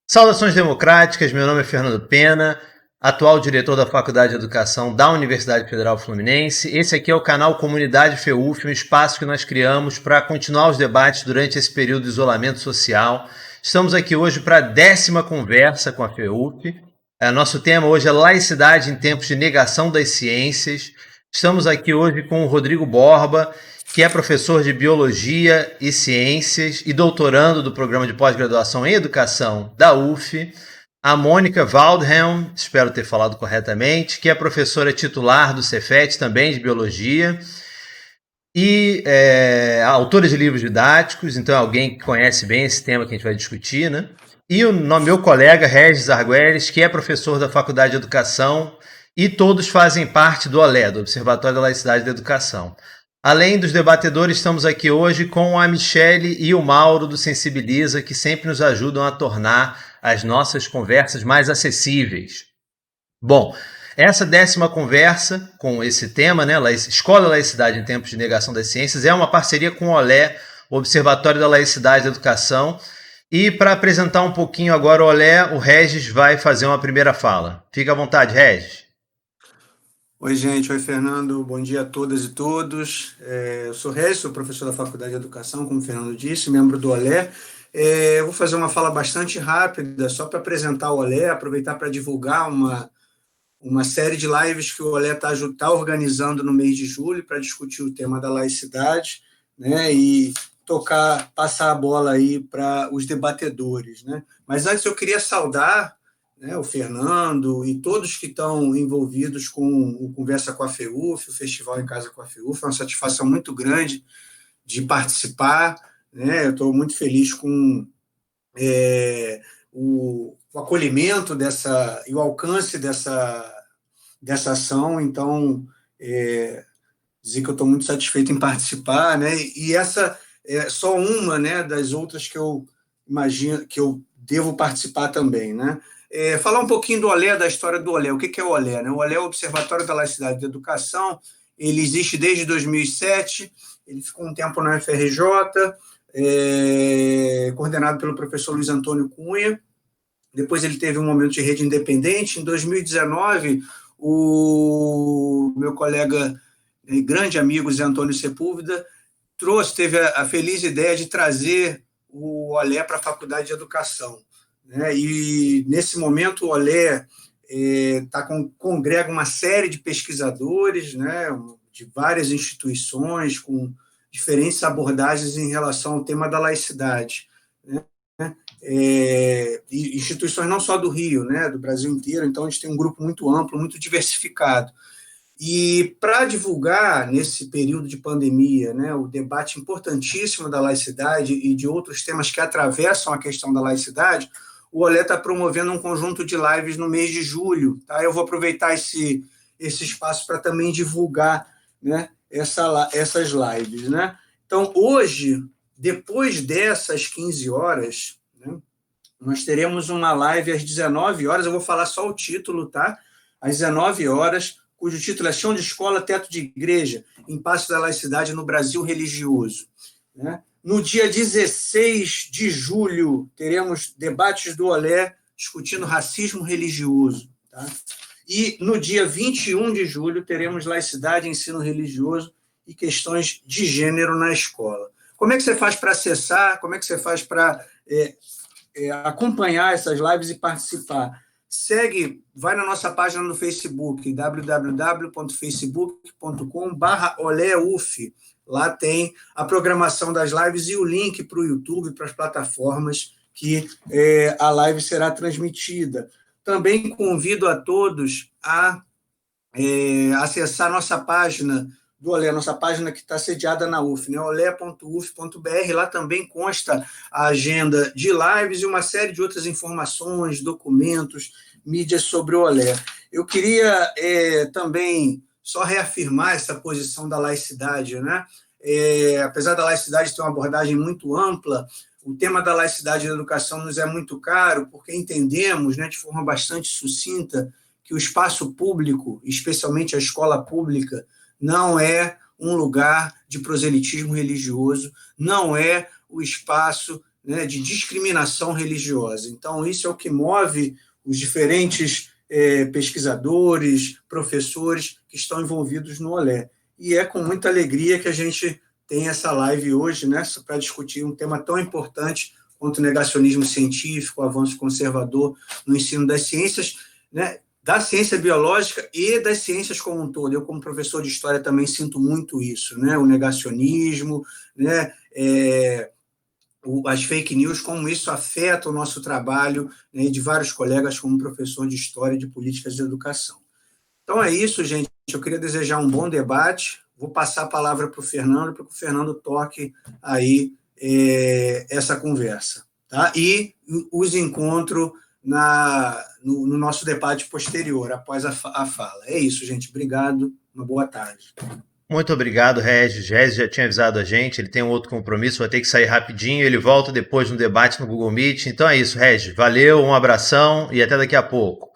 Saudações democráticas, meu nome é Fernando Pena, atual diretor da Faculdade de Educação da Universidade Federal Fluminense. Esse aqui é o canal Comunidade FEUF, um espaço que nós criamos para continuar os debates durante esse período de isolamento social. Estamos aqui hoje para a 10ª conversa com a FEUF. Nosso tema hoje é laicidade em tempos de negação das ciências. Estamos aqui hoje com o Rodrigo Borba, que é professor de Biologia e Ciências e doutorando do programa de pós-graduação em Educação da UF, a Mônica Waldhelm, espero ter falado corretamente, que é professora titular do Cefet, também de Biologia, e autora de livros didáticos, então é alguém que conhece bem esse tema que a gente vai discutir, né? E o meu colega, Regis Arguelles, que é professor da Faculdade de Educação, e todos fazem parte do OLE, do Observatório da Laicidade da Educação. Além dos debatedores, estamos aqui hoje com a Michele e o Mauro do Sensibiliza, que sempre nos ajudam a tornar as nossas conversas mais acessíveis. Bom, essa 10ª conversa com esse tema, né, Escola e Laicidade em Tempos de Negação das Ciências, é uma parceria com o OLE, o Observatório da Laicidade da Educação. E para apresentar um pouquinho agora o OLE, o Regis vai fazer uma primeira fala. Fica à vontade, Regis. Oi, gente. Oi, Fernando. Bom dia a todas e todos. Eu sou Regis, sou professor da Faculdade de Educação, como o Fernando disse, membro do OLE. Eu vou fazer uma fala bastante rápida, só para apresentar o OLE, aproveitar para divulgar uma série de lives que o OLE está organizando no mês de julho para discutir o tema da laicidade, né, e passar a bola aí para os debatedores, né? Mas antes eu queria saudar, né, o Fernando e todos que estão envolvidos com o Conversa com a FEUF, o Festival em Casa com a FEUF. É uma satisfação muito grande de participar, né? Eu estou muito feliz com o acolhimento e o alcance dessa ação, então dizer que eu estou muito satisfeito em participar, né? E essa é só uma, né, das outras que eu imagino que eu devo participar também, né? Falar um pouquinho do OLE, da história do OLE. O que é o OLE, né? O OLE é o Observatório da Laicidade da Educação. Ele existe desde 2007, ele ficou um tempo na UFRJ, coordenado pelo professor Luiz Antônio Cunha. Depois ele teve um momento de rede independente. Em 2019, o meu colega e grande amigo Zé Antônio Sepúlveda teve a feliz ideia de trazer o OLE para a Faculdade de Educação, né? E, nesse momento, o OLE congrega uma série de pesquisadores, né, de várias instituições, com diferentes abordagens em relação ao tema da laicidade, né? Instituições não só do Rio, né, do Brasil inteiro. Então, a gente tem um grupo muito amplo, muito diversificado. E para divulgar, nesse período de pandemia, né, o debate importantíssimo da laicidade e de outros temas que atravessam a questão da laicidade, o OLE está promovendo um conjunto de lives no mês de julho. Tá? Eu vou aproveitar esse espaço para também divulgar, né, essas lives. Né? Então, hoje, depois dessas 15 horas, né, nós teremos uma live às 19 horas, eu vou falar só o título, tá? Às 19 horas, cujo título é Chão de Escola, Teto de Igreja, Impasse da Laicidade no Brasil Religioso. Né? No dia 16 de julho, teremos debates do OLE discutindo racismo religioso. Tá? E no dia 21 de julho, teremos laicidade, ensino religioso e questões de gênero na escola. Como é que você faz para acessar? Como é que você faz para acompanhar essas lives e participar? Vai na nossa página no Facebook, www.facebook.com/oleuf. Lá tem a programação das lives e o link para o YouTube, para as plataformas que a live será transmitida. Também convido a todos a acessar nossa página do OLE, nossa página que está sediada na UF, né? ole.uf.br. Lá também consta a agenda de lives e uma série de outras informações, documentos, mídias sobre o OLE. Eu queria também só reafirmar essa posição da laicidade, né? Apesar da laicidade ter uma abordagem muito ampla, o tema da laicidade na educação nos é muito caro, porque entendemos, né, de forma bastante sucinta, que o espaço público, especialmente a escola pública, não é um lugar de proselitismo religioso, não é o espaço, né, de discriminação religiosa. Então, isso é o que move os diferentes pesquisadores, professores que estão envolvidos no Olé. E é com muita alegria que a gente tem essa live hoje, né, para discutir um tema tão importante quanto o negacionismo científico, o avanço conservador no ensino das ciências, né, da ciência biológica e das ciências como um todo. Eu, como professor de história, também sinto muito isso, né, o negacionismo, né, as fake news, como isso afeta o nosso trabalho, né, de vários colegas como professor de história e de políticas de educação. Então é isso, gente. Eu queria desejar um bom debate. Vou passar a palavra para o Fernando, para que o Fernando toque aí essa conversa. Tá? E os encontro no nosso debate posterior, após a fala. É isso, gente. Obrigado. Uma boa tarde. Muito obrigado, Regis. Regis já tinha avisado a gente, ele tem um outro compromisso, vai ter que sair rapidinho, ele volta depois no debate no Google Meet. Então é isso, Regis. Valeu, um abração e até daqui a pouco.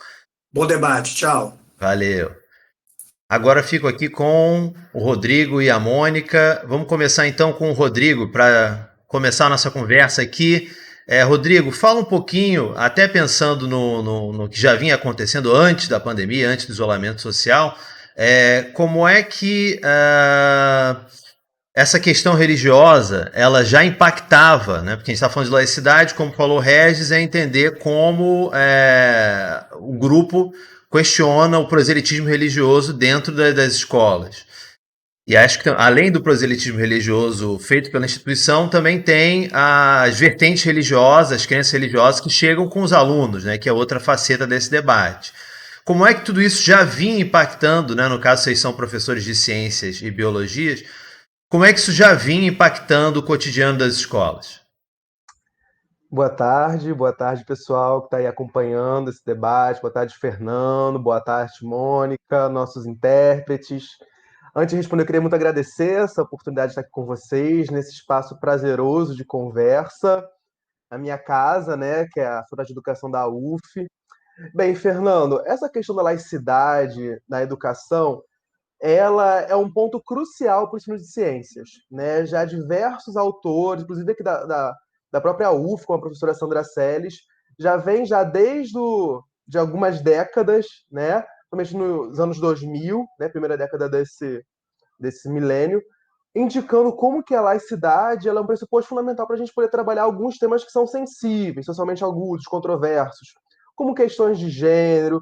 Bom debate. Tchau. Valeu. Agora fico aqui com o Rodrigo e a Mônica. Vamos começar então com o Rodrigo para começar a nossa conversa aqui. Rodrigo, fala um pouquinho, até pensando no que já vinha acontecendo antes da pandemia, antes do isolamento social, como é que essa questão religiosa ela já impactava, né? Porque a gente está falando de laicidade, como falou o Regis, é entender como o grupo questiona o proselitismo religioso dentro das escolas. E acho que, além do proselitismo religioso feito pela instituição, também tem as vertentes religiosas, as crenças religiosas que chegam com os alunos, né, que é outra faceta desse debate. Como é que tudo isso já vinha impactando, né, no caso vocês são professores de ciências e biologias, como é que isso já vinha impactando o cotidiano das escolas? Boa tarde, pessoal que está aí acompanhando esse debate. Boa tarde, Fernando. Boa tarde, Mônica, nossos intérpretes. Antes de responder, eu queria muito agradecer essa oportunidade de estar aqui com vocês, nesse espaço prazeroso de conversa, na minha casa, né, que é a Faculdade de Educação da UF. Bem, Fernando, essa questão da laicidade na educação, ela é um ponto crucial para o ensino de ciências, né? Já diversos autores, inclusive aqui da própria UF, com a professora Sandra Selles, já vem já de algumas décadas, né? Principalmente nos anos 2000, né? Primeira década desse milênio, indicando como que a laicidade ela é um pressuposto fundamental para a gente poder trabalhar alguns temas que são sensíveis, socialmente agudos, controversos, como questões de gênero,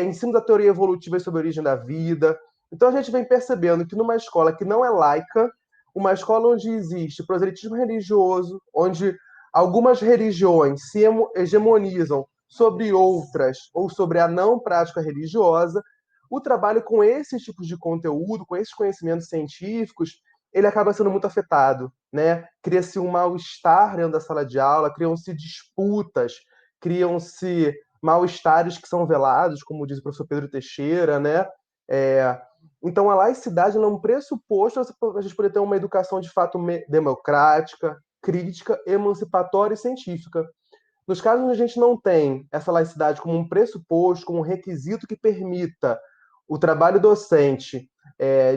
ensino da teoria evolutiva sobre a origem da vida. Então a gente vem percebendo que numa escola que não é laica, uma escola onde existe proselitismo religioso, onde algumas religiões se hegemonizam sobre outras ou sobre a não prática religiosa, o trabalho com esses tipos de conteúdo, com esses conhecimentos científicos, ele acaba sendo muito afetado, né? Cria-se um mal-estar dentro da sala de aula, criam-se disputas, criam-se mal-estares que são velados, como diz o professor Pedro Teixeira, né? Então, a laicidade é um pressuposto para a gente poder ter uma educação de fato democrática, crítica, emancipatória e científica. Nos casos onde a gente não tem essa laicidade como um pressuposto, como um requisito que permita o trabalho docente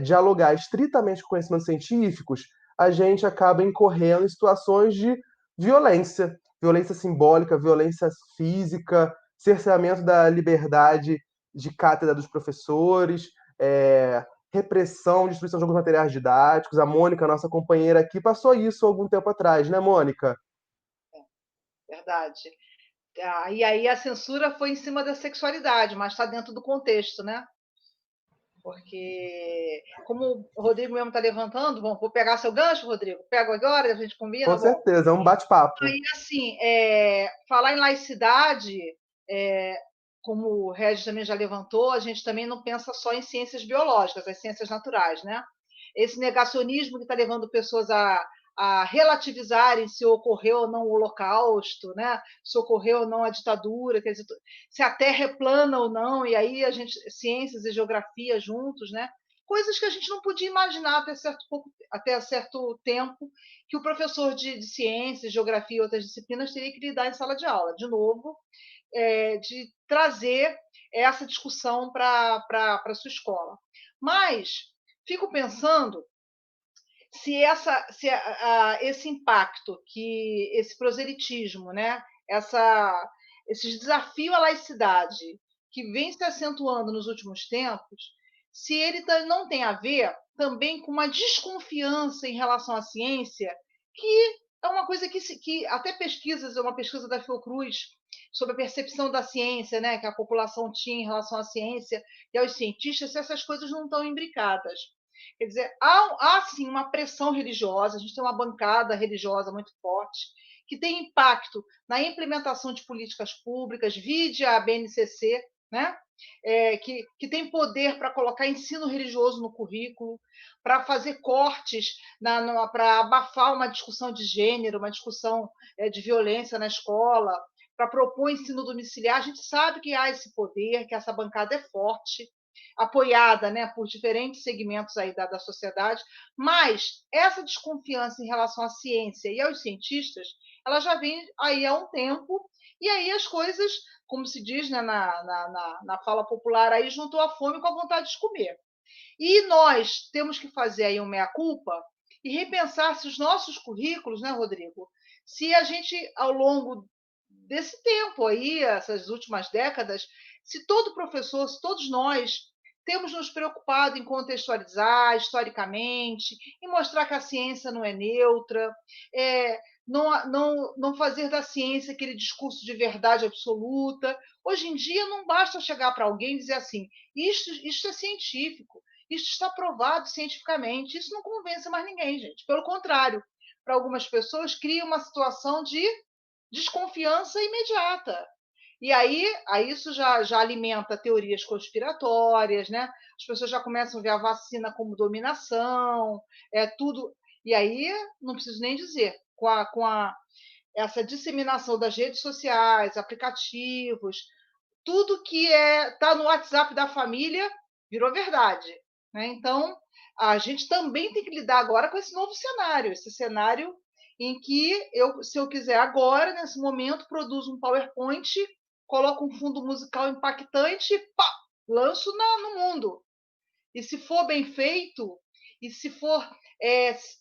dialogar estritamente com conhecimentos científicos, a gente acaba incorrendo em situações de violência, violência simbólica, violência física, cerceamento da liberdade de cátedra dos professores, repressão, destruição de alguns materiais didáticos. A Mônica, nossa companheira aqui, passou isso há algum tempo atrás, né, Mônica? Verdade. E aí a censura foi em cima da sexualidade, mas está dentro do contexto, né? Porque, como o Rodrigo mesmo está levantando, vou pegar seu gancho, Rodrigo? Pego agora, a gente combina? Com certeza, é um bate-papo. Aí, assim, falar em laicidade, como o Regis também já levantou, a gente também não pensa só em ciências biológicas, as ciências naturais, né? Esse negacionismo que está levando pessoas a relativizarem se ocorreu ou não o Holocausto, né? Se ocorreu ou não a ditadura, quer dizer, se a Terra é plana ou não, e aí a gente, ciências e geografia juntos, né? Coisas que a gente não podia imaginar até certo tempo que o professor de ciências, geografia e outras disciplinas teria que lidar em sala de aula. De novo, de trazer essa discussão para a sua escola. Mas fico pensando se esse impacto, que esse proselitismo, né, esse desafio à laicidade que vem se acentuando nos últimos tempos, se ele não tem a ver também com uma desconfiança em relação à ciência, que é uma coisa que até pesquisas, uma pesquisa da Fiocruz sobre a percepção da ciência, né, que a população tinha em relação à ciência e aos cientistas, se essas coisas não estão imbricadas. Quer dizer, há sim uma pressão religiosa, a gente tem uma bancada religiosa muito forte, que tem impacto na implementação de políticas públicas, vide a BNCC, né? Que tem poder para colocar ensino religioso no currículo, para fazer cortes, para abafar uma discussão de gênero, uma discussão de violência na escola, para propor ensino domiciliar. A gente sabe que há esse poder, que essa bancada é forte, apoiada, né, por diferentes segmentos aí da sociedade, mas essa desconfiança em relação à ciência e aos cientistas, ela já vem aí há um tempo, e aí as coisas, como se diz, né, na fala popular, aí juntou a fome com a vontade de comer. E nós temos que fazer aí um meia-culpa e repensar se os nossos currículos, né, Rodrigo, se a gente, ao longo desse tempo aí, essas últimas décadas, se todo professor, se todos nós temos nos preocupado em contextualizar historicamente, em mostrar que a ciência não é neutra, não fazer da ciência aquele discurso de verdade absoluta. Hoje em dia, não basta chegar para alguém e dizer assim: isto é científico, isto está provado cientificamente. Isso não convence mais ninguém, gente. Pelo contrário, para algumas pessoas, cria uma situação de desconfiança imediata. E aí isso já alimenta teorias conspiratórias, né? As pessoas já começam a ver a vacina como dominação, tudo. E aí, não preciso nem dizer, essa disseminação das redes sociais, aplicativos, tudo que está no WhatsApp da família virou verdade, né? Então, a gente também tem que lidar agora com esse novo cenário, esse cenário em que se eu quiser agora, nesse momento, produzo um PowerPoint, coloco um fundo musical impactante, pá, lanço no mundo. E se for bem feito, e se for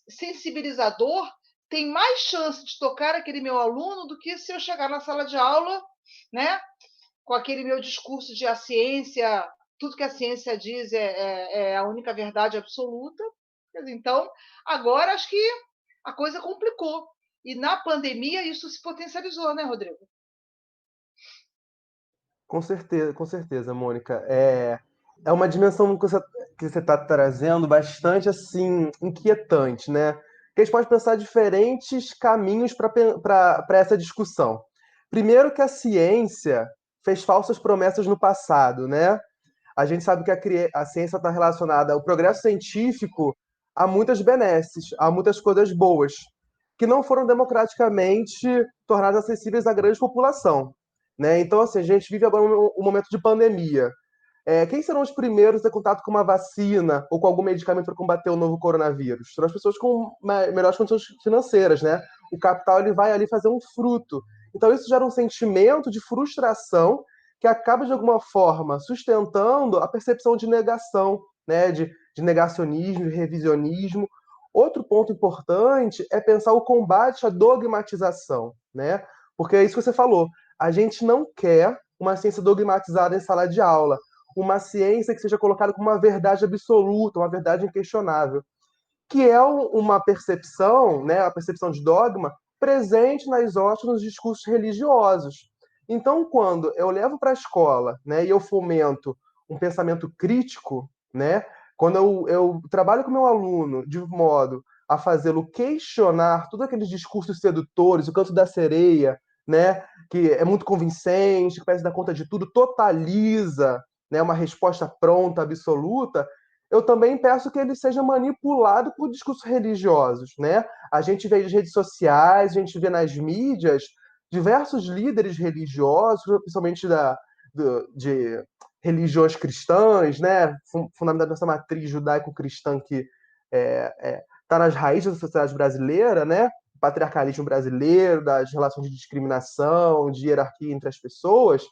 sensibilizador, tem mais chance de tocar aquele meu aluno do que se eu chegar na sala de aula, né, com aquele meu discurso de a ciência, tudo que a ciência diz é a única verdade absoluta. Então, agora acho que a coisa complicou. E na pandemia isso se potencializou, né, Rodrigo? Com certeza, Mônica. É uma dimensão que você está trazendo bastante assim inquietante, né? Que a gente pode pensar diferentes caminhos para essa discussão. Primeiro que a ciência fez falsas promessas no passado, né? A gente sabe que a ciência está relacionada ao progresso científico a muitas benesses, a muitas coisas boas, que não foram democraticamente tornadas acessíveis à grande população, né? Então, assim, a gente vive agora um momento de pandemia. Quem serão os primeiros a ter contato com uma vacina ou com algum medicamento para combater o novo coronavírus? Serão as pessoas com melhores condições financeiras, né? O capital ele vai ali fazer um fruto. Então isso gera um sentimento de frustração que acaba de alguma forma sustentando a percepção de negação, né? De negacionismo, de revisionismo. Outro ponto importante é pensar o combate à dogmatização, né? Porque é isso que você falou. A gente não quer uma ciência dogmatizada em sala de aula, uma ciência que seja colocada como uma verdade absoluta, uma verdade inquestionável, que é uma percepção, né, a percepção de dogma, presente nas hostes, nos discursos religiosos. Então, quando eu levo para a escola, né, e eu fomento um pensamento crítico, né, quando eu trabalho com meu aluno de modo a fazê-lo questionar todos aqueles discursos sedutores, o canto da sereia, né, que é muito convincente, que parece dar conta de tudo, totaliza, né, uma resposta pronta, absoluta, eu também peço que ele seja manipulado por discursos religiosos, né? A gente vê nas redes sociais, a gente vê nas mídias diversos líderes religiosos, principalmente de religiões cristãs, né? Fundamentadas nessa matriz judaico-cristã que está nas raízes da sociedade brasileira, né? O patriarcalismo brasileiro, das relações de discriminação, de hierarquia entre as pessoas.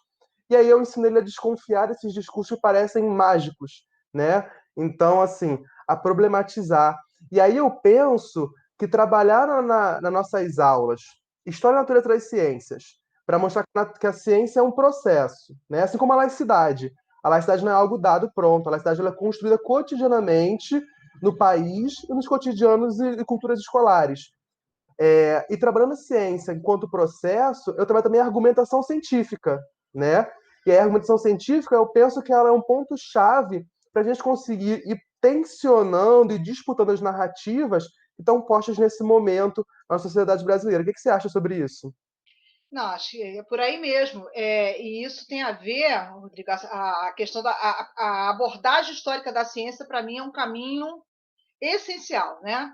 E aí eu ensino ele a desconfiar desses discursos que parecem mágicos, né? Então, assim, a problematizar. E aí eu penso que trabalhar nas nossas aulas História, Natureza das Ciências, para mostrar que a ciência é um processo, né? Assim como a laicidade. A laicidade não é algo dado pronto, a laicidade ela é construída cotidianamente no país e nos cotidianos e culturas escolares. E trabalhando ciência enquanto processo, eu trabalho também a argumentação científica, né? E a argumentação científica, eu penso que ela é um ponto-chave para a gente conseguir ir tensionando e disputando as narrativas que estão postas nesse momento na sociedade brasileira. O que você acha sobre isso? Não, acho que é por aí mesmo. E isso tem a ver, Rodrigo, a questão a abordagem histórica da ciência, para mim, é um caminho essencial, né?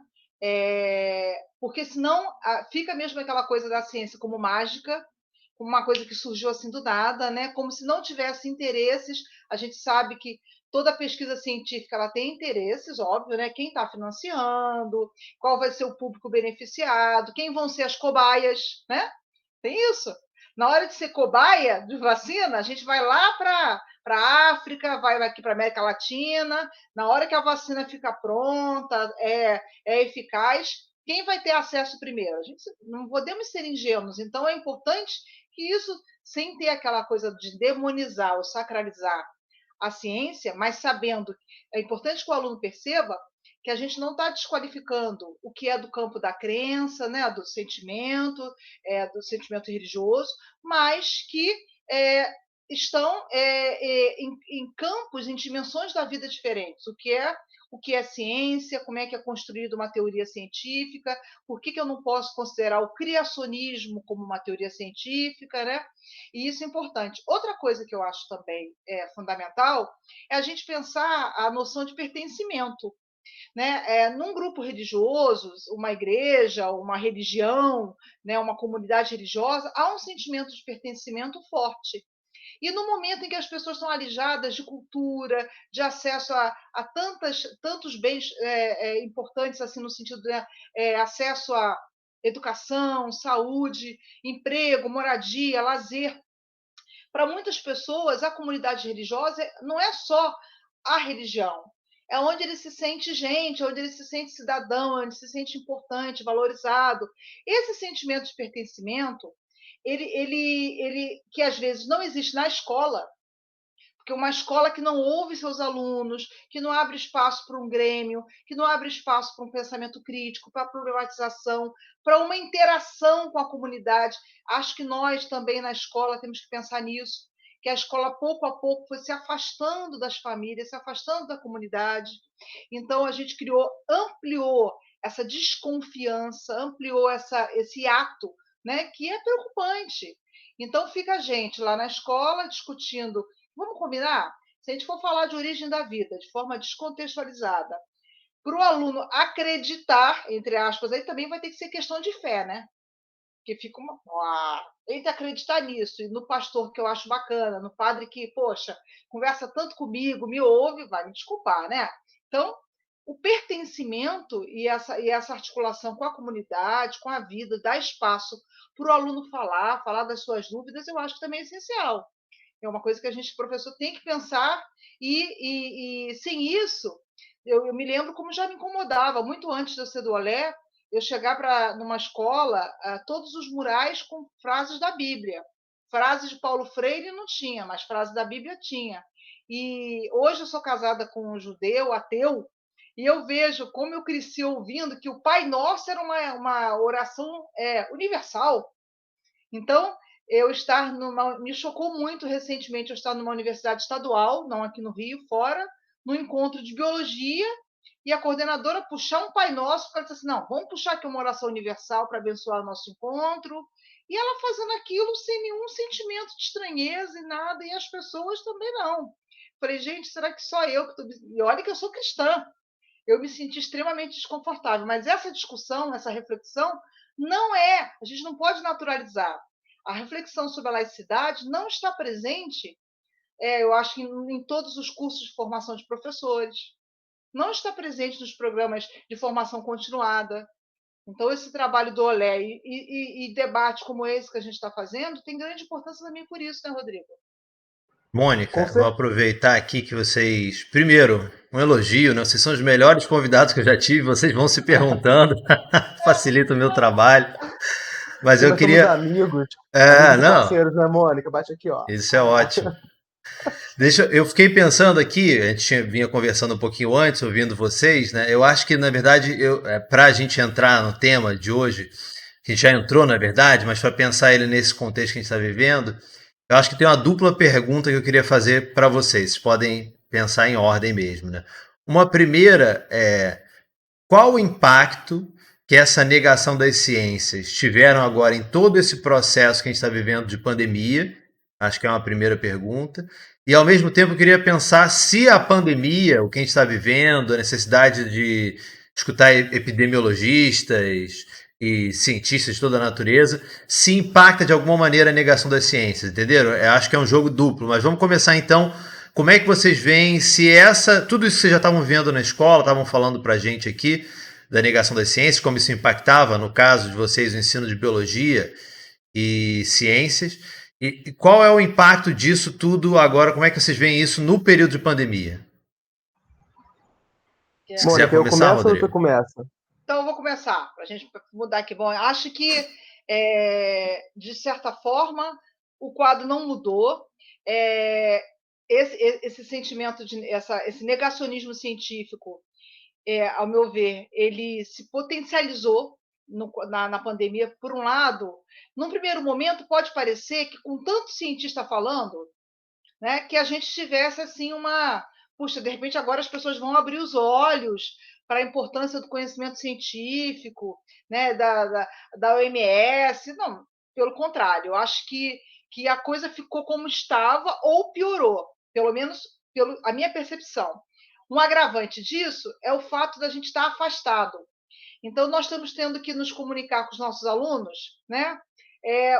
Porque senão fica mesmo aquela coisa da ciência como mágica, como uma coisa que surgiu assim do nada, né? Como se não tivesse interesses. A gente sabe que toda pesquisa científica ela tem interesses, óbvio, né? Quem está financiando, qual vai ser o público beneficiado, quem vão ser as cobaias, né? Tem isso. Na hora de ser cobaia de vacina, a gente vai lá para a África, vai aqui para a América Latina. Na hora que a vacina fica pronta, é eficaz, quem vai ter acesso primeiro? A gente não podemos ser ingênuos. Então, é importante que isso, sem ter aquela coisa de demonizar ou sacralizar a ciência, mas sabendo, é importante que o aluno perceba que a gente não está desqualificando o que é do campo da crença, né, do sentimento religioso, mas que é, estão em campos, em dimensões da vida diferentes. O que é ciência, como é que é construída uma teoria científica, por que eu não posso considerar o criacionismo como uma teoria científica, né? E isso é importante. Outra coisa que eu acho também fundamental é a gente pensar a noção de pertencimento, né? Num grupo religioso, uma igreja, uma religião, né? Uma comunidade religiosa, há um sentimento de pertencimento forte. E no momento em que as pessoas estão alijadas de cultura, de acesso a tantos bens importantes, assim, no sentido de acesso a educação, saúde, emprego, moradia, lazer, para muitas pessoas, a comunidade religiosa não é só a religião, é onde ele se sente gente, onde ele se sente cidadão, onde se sente importante, valorizado. Esse sentimento de pertencimento, ele que às vezes não existe na escola, porque uma escola que não ouve seus alunos, que não abre espaço para um grêmio, que não abre espaço para um pensamento crítico, para a problematização, para uma interação com a comunidade. Acho que nós também na escola temos que pensar nisso, que a escola pouco a pouco foi se afastando das famílias, se afastando da comunidade. Então a gente ampliou essa desconfiança, ampliou esse ato, né, que é preocupante. Então fica a gente lá na escola discutindo. Vamos combinar? Se a gente for falar de origem da vida de forma descontextualizada, para o aluno acreditar, entre aspas, aí também vai ter que ser questão de fé, né? Que fica uma. Tem que acreditar nisso, e no pastor que eu acho bacana, no padre que, poxa, conversa tanto comigo, me ouve, vai me desculpar, né? Então, o pertencimento e essa articulação com a comunidade, com a vida, dar espaço para o aluno falar das suas dúvidas, eu acho que também é essencial. É uma coisa que a gente, professor, tem que pensar, e sem isso, eu me lembro como já me incomodava, muito antes de eu ser do Olé, eu chegar numa escola, todos os murais com frases da Bíblia. Frases de Paulo Freire não tinha, mas frases da Bíblia tinha. E hoje eu sou casada com um judeu, ateu, e eu vejo como eu cresci ouvindo que o Pai Nosso era uma oração universal. Então, me chocou muito recentemente eu estar numa universidade estadual, não aqui no Rio, fora, num encontro de biologia, e a coordenadora puxar um Pai Nosso, para dizer assim, não, vamos puxar aqui uma oração universal para abençoar o nosso encontro, e ela fazendo aquilo sem nenhum sentimento de estranheza e nada, e as pessoas também não. Falei, gente, será que só eu que estou... E olha que eu sou cristã, eu me senti extremamente desconfortável, mas essa discussão, essa reflexão, a gente não pode naturalizar. A reflexão sobre a laicidade não está presente, eu acho que em todos os cursos de formação de professores, não está presente nos programas de formação continuada. Então, esse trabalho do Olé e debate como esse que a gente está fazendo tem grande importância também por isso, né, Rodrigo? Mônica, vou certeza. aproveitar aqui que vocês. Primeiro, um elogio, né? Vocês são os melhores convidados que eu já tive, vocês vão se perguntando, facilita o meu trabalho. Mas Porque eu nós somos queria. amigos, É, amigos e não, parceiros, né, Mônica? Bate aqui, ó. isso é ótimo. Eu fiquei pensando aqui, a gente vinha conversando um pouquinho antes, ouvindo vocês, né? Eu acho que, na verdade, para a gente entrar no tema de hoje, que a gente já entrou, na verdade, mas para pensar ele nesse contexto que a gente está vivendo, eu acho que tem uma dupla pergunta que eu queria fazer para vocês. Vocês podem pensar em ordem mesmo, né? Uma primeira é qual o impacto que essa negação das ciências tiveram agora em todo esse processo que a gente está vivendo de pandemia? Acho que é uma primeira pergunta. E ao mesmo tempo eu queria pensar se a pandemia, o que a gente está vivendo, a necessidade de escutar epidemiologistas e cientistas de toda a natureza, se impacta de alguma maneira a negação das ciências, entenderam? Eu acho que é um jogo duplo, mas vamos começar então. Como é que vocês veem se tudo isso que vocês já estavam vendo na escola, estavam falando para a gente aqui, da negação das ciências, como isso impactava, no caso de vocês, o ensino de biologia e ciências, e qual é o impacto disso tudo agora, como é que vocês veem isso no período de pandemia? Se quiser Mônica, eu começar, começo ou tu Rodrigo. começa? Então, eu vou começar, para a gente mudar aqui. Bom, acho que, de certa forma, o quadro não mudou. Esse sentimento, esse negacionismo científico, ao meu ver, ele se potencializou na pandemia. Por um lado, num primeiro momento, pode parecer que, com tanto cientista falando, né, que a gente tivesse assim puxa, de repente agora as pessoas vão abrir os olhos para a importância do conhecimento científico, né, da OMS. Não, pelo contrário, eu acho que a coisa ficou como estava ou piorou, pelo menos a minha percepção. Um agravante disso é o fato da gente estar afastado. Então, nós estamos tendo que nos comunicar com os nossos alunos, né,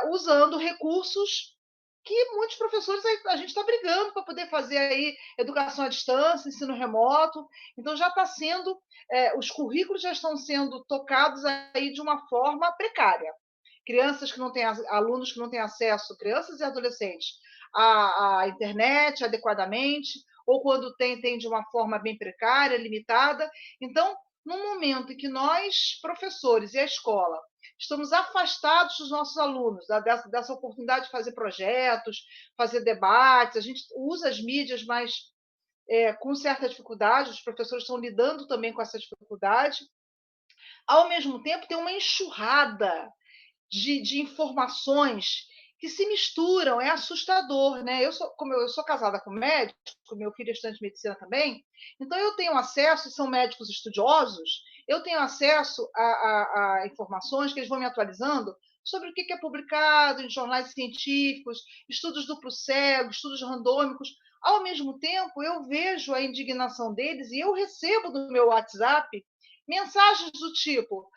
usando recursos que muitos professores a gente está brigando para poder fazer aí educação à distância, ensino remoto. Então já está sendo, os currículos já estão sendo tocados aí de uma forma precária. Crianças que não têm, alunos que não têm acesso, crianças e adolescentes, à internet adequadamente, ou quando tem de uma forma bem precária, limitada. Então, no momento em que nós, professores e a escola, estamos afastados dos nossos alunos, dessa oportunidade de fazer projetos, fazer debates, a gente usa as mídias, mas com certa dificuldade, os professores estão lidando também com essa dificuldade. Ao mesmo tempo, tem uma enxurrada de informações que se misturam, é assustador, né? Como eu sou casada com médico, meu filho é estudante de medicina também, então eu tenho acesso, são médicos estudiosos, eu tenho acesso a informações que eles vão me atualizando sobre o que é publicado em jornais científicos, estudos duplo cego, estudos randômicos. Ao mesmo tempo, eu vejo a indignação deles e eu recebo do meu WhatsApp mensagens do tipo: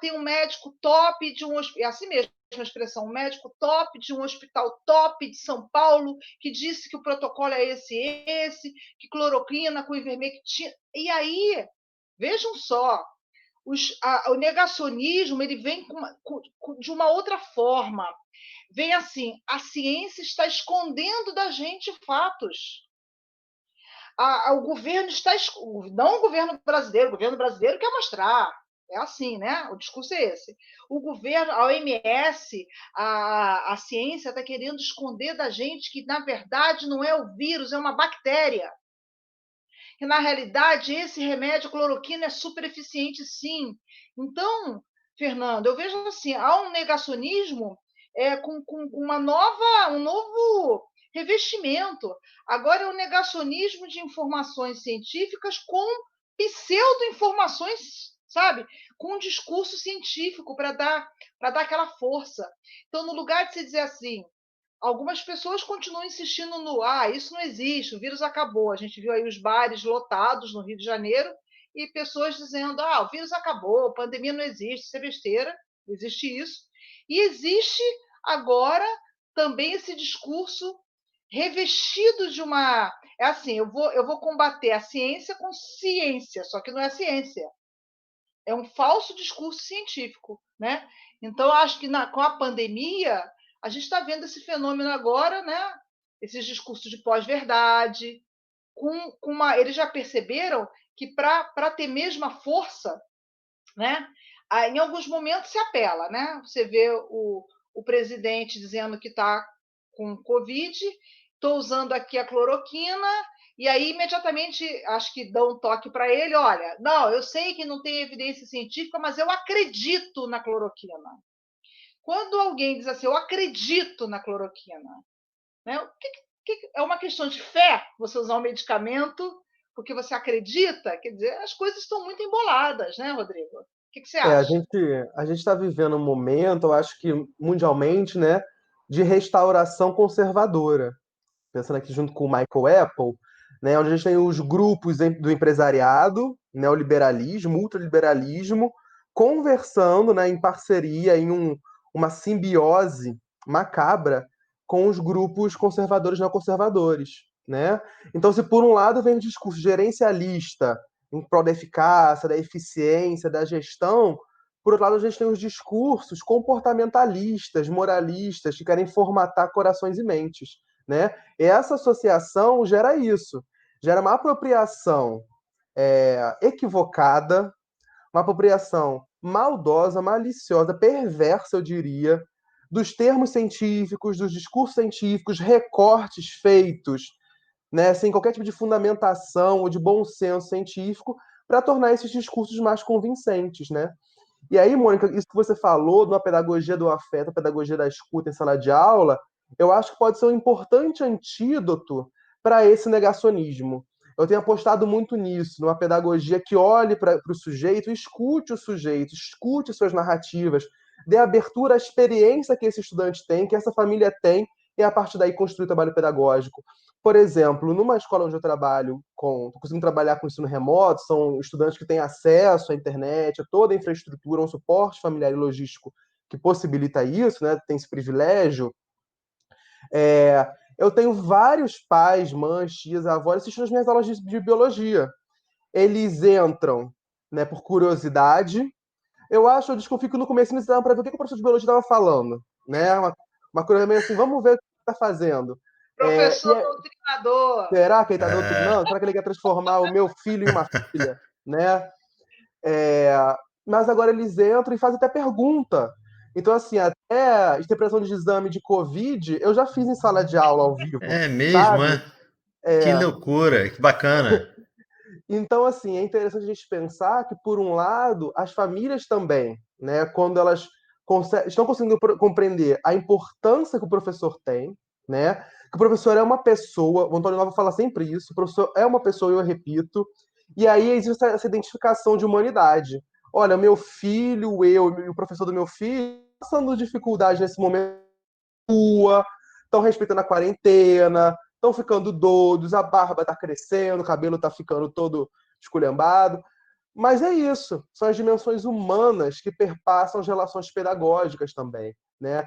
tem um médico top de um hospital, é assim mesmo a expressão, um médico top de um hospital top de São Paulo, que disse que o protocolo é esse, que cloroquina com ivermectina. E aí, vejam só, o negacionismo ele vem de uma outra forma. Vem assim: a ciência está escondendo da gente fatos. O governo está. Não o governo brasileiro quer mostrar. É assim, né? O discurso é esse. O governo, a OMS, a ciência está querendo esconder da gente que, na verdade, não é o vírus, é uma bactéria. Que, na realidade, esse remédio, cloroquina, é super eficiente, sim. Então, Fernando, eu vejo assim, há um negacionismo com um novo revestimento. Agora é o negacionismo de informações científicas com pseudo-informações, sabe? Com um discurso científico para dar aquela força. Então, no lugar de se dizer assim, algumas pessoas continuam insistindo isso não existe, o vírus acabou. A gente viu aí os bares lotados no Rio de Janeiro e pessoas dizendo, o vírus acabou, a pandemia não existe, isso é besteira, existe isso. E existe agora também esse discurso revestido de uma... É assim, eu vou combater a ciência com ciência, só que não é ciência. É um falso discurso científico, né? Então, acho que com a pandemia, a gente está vendo esse fenômeno agora, né? esses discursos de pós-verdade, eles já perceberam que para ter mesma força, né, em alguns momentos se apela, né? Você vê o presidente dizendo que está com Covid, estou usando aqui a cloroquina, e aí imediatamente acho que dão um toque para ele, olha, não, eu sei que não tem evidência científica, mas eu acredito na cloroquina. Quando alguém diz assim, eu acredito na cloroquina, né? É uma questão de fé você usar um medicamento porque você acredita? Quer dizer, as coisas estão muito emboladas, né, Rodrigo? O que você É, acha? a gente está vivendo um momento, eu acho que mundialmente, né, de restauração conservadora. Pensando aqui junto com o Michael Apple, né, onde a gente tem os grupos do empresariado, neoliberalismo, ultraliberalismo, conversando, né, em parceria, uma simbiose macabra com os grupos conservadores e neoconservadores, né? Então, se por um lado vem o discurso gerencialista em prol da eficácia, da eficiência, da gestão, por outro lado, a gente tem os discursos comportamentalistas, moralistas, que querem formatar corações e mentes, né? E essa associação gera isso, gera uma apropriação equivocada, uma apropriação maldosa, maliciosa, perversa, eu diria, dos termos científicos, dos discursos científicos, recortes feitos, né, sem qualquer tipo de fundamentação ou de bom senso científico, para tornar esses discursos mais convincentes, né? E aí, Mônica, isso que você falou de uma pedagogia do afeto, a pedagogia da escuta em sala de aula, eu acho que pode ser um importante antídoto para esse negacionismo. Eu tenho apostado muito nisso, numa pedagogia que olhe para o sujeito, escute suas narrativas, dê abertura à experiência que esse estudante tem, que essa família tem, e a partir daí construir o trabalho pedagógico. Por exemplo, numa escola onde eu trabalho, estou conseguindo trabalhar com ensino remoto, são estudantes que têm acesso à internet, a toda a infraestrutura, um suporte familiar e logístico que possibilita isso, né? Tem esse privilégio. Eu tenho vários pais, mães, tias, avós assistindo as minhas aulas de biologia. Eles entram, né, por curiosidade. Eu desconfio que no começo eles estavam para ver o que o professor de biologia estava falando, né? Uma coisa meio assim, vamos ver o que ele está fazendo. Professor doutrinador. Será que ele está doutrinando? Será que ele quer transformar o meu filho em uma filha, né? É, mas agora eles entram e fazem até pergunta. Então, assim, até interpretação de exame de Covid, eu já fiz em sala de aula ao vivo, É mesmo, sabe? é? Que loucura, que bacana. Então, assim, é interessante a gente pensar que, por um lado, as famílias também, né, quando elas estão conseguindo compreender a importância que o professor tem, né, que o professor é uma pessoa, o Antônio Nova fala sempre isso, o professor é uma pessoa, eu repito, e aí existe essa identificação de humanidade. Olha, meu filho, eu e o professor do meu filho, passando dificuldade nesse momento, estão respeitando a quarentena, estão ficando doidos, a barba está crescendo, o cabelo está ficando todo esculhambado. Mas é isso, são as dimensões humanas que perpassam as relações pedagógicas também, né?